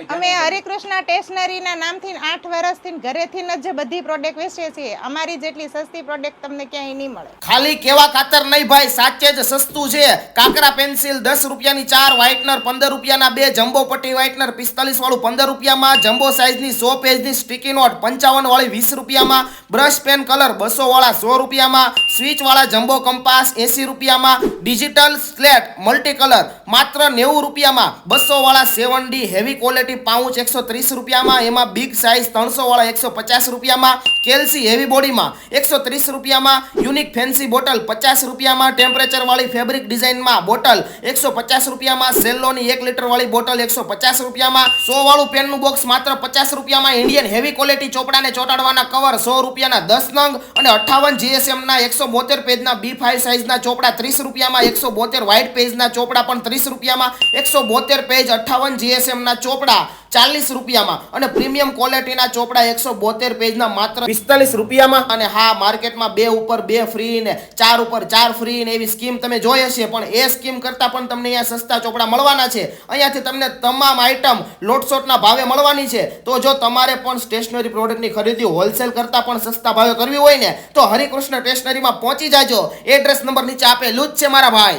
અમે હરિકૃષ્ણ સ્ટેશનરીના નામથી 8 વર્ષથી ઘરેથી જ બધી પ્રોડક્ટ વેચીએ છીએ. અમારી જેટલી સસ્તી પ્રોડક્ટ તમને ક્યાંય નહીં મળે. ખાલી કેવા ખાતર નહીં ભાઈ, સાચે જ સસ્તું છે. કાકરા પેન્સિલ 10 રૂપિયાની 4, વ્હાઇટનર 15 રૂપિયાના 2, જમ્બો પટ્ટી વ્હાઇટનર 45 વાળું 15 રૂપિયામાં, જમ્બો સાઇઝની 100 પેજની સ્ટીકી નોટ 55 વાળી 20 રૂપિયામાં, બ્રશ પેન કલર 200 વાળા 100 રૂપિયામાં, સ્વિચ વાળા જમ્બો કંપાસ 80 રૂપિયામાં, ડિજિટલ સ્લેટ મલ્ટી કલર માત્ર 90 રૂપિયામાં, 200 વાળા 7D હેવી ક્વોલિટી પાઉચ 130 રૂપિયામાં, એમાં બિગ સાઇઝ 300 વાળા 150 રૂપિયામાં, કેલ્સી હેવી બોડીમાં 130 રૂપિયામાં, યુનિક ફેન્સી બોટલ 50 રૂપિયામાં, ટેમ્પરેચર વાળી ફેબ્રિક ડિઝાઇનમાં બોટલ 150 રૂપિયામાં, સેલ્લોની 1 લીટર વાળી બોટલ 150 રૂપિયામાં, 100 વાળું પેનનું બોક્સ માત્ર 50 રૂપિયામાં, ઇન્ડિયન હેવી ક્વોલિટી ચોપડાને ચોટાડવાના કવર 100 રૂપિયાના 10 નંગ અને 58 GSM ના 172 પેજના B5 સાઇઝના ચોપડા 30 રૂપિયામાં, 172 વ્હાઇટ પેજના ચોપડા પણ 30 રૂપિયામાં, 172 પેજ 58 GSM ના ચોપડા 40 રૂપિયામાં અને પ્રીમિયમ ક્વોલિટીના ચોપડા 172 પેજના માત્ર 45 રૂપિયામાં. અને હા, માર્કેટમાં 2 ઉપર 2 ફ્રી ને 4 ઉપર 4 ફ્રી ને એવી સ્કીમ તમે જોઈ હશે, પણ એ સ્કીમ કરતાં પણ તમને અહીંયા સસ્તા ચોપડા મળવાના છે. અહીંયાથી તમને તમામ આઇટમ લોટશોટના ભાવે મળવાની છે. તો જો તમારે પણ સ્ટેશનરી પ્રોડક્ટની ખરીદી હોલસેલ કરતાં પણ સસ્તા ભાવે કરવી હોય ને, તો હરિકૃષ્ણ સ્ટેશનરીમાં પહોંચી જાજો. એડ્રેસ નંબર નીચે આપેલું જ છે મારા ભાઈ.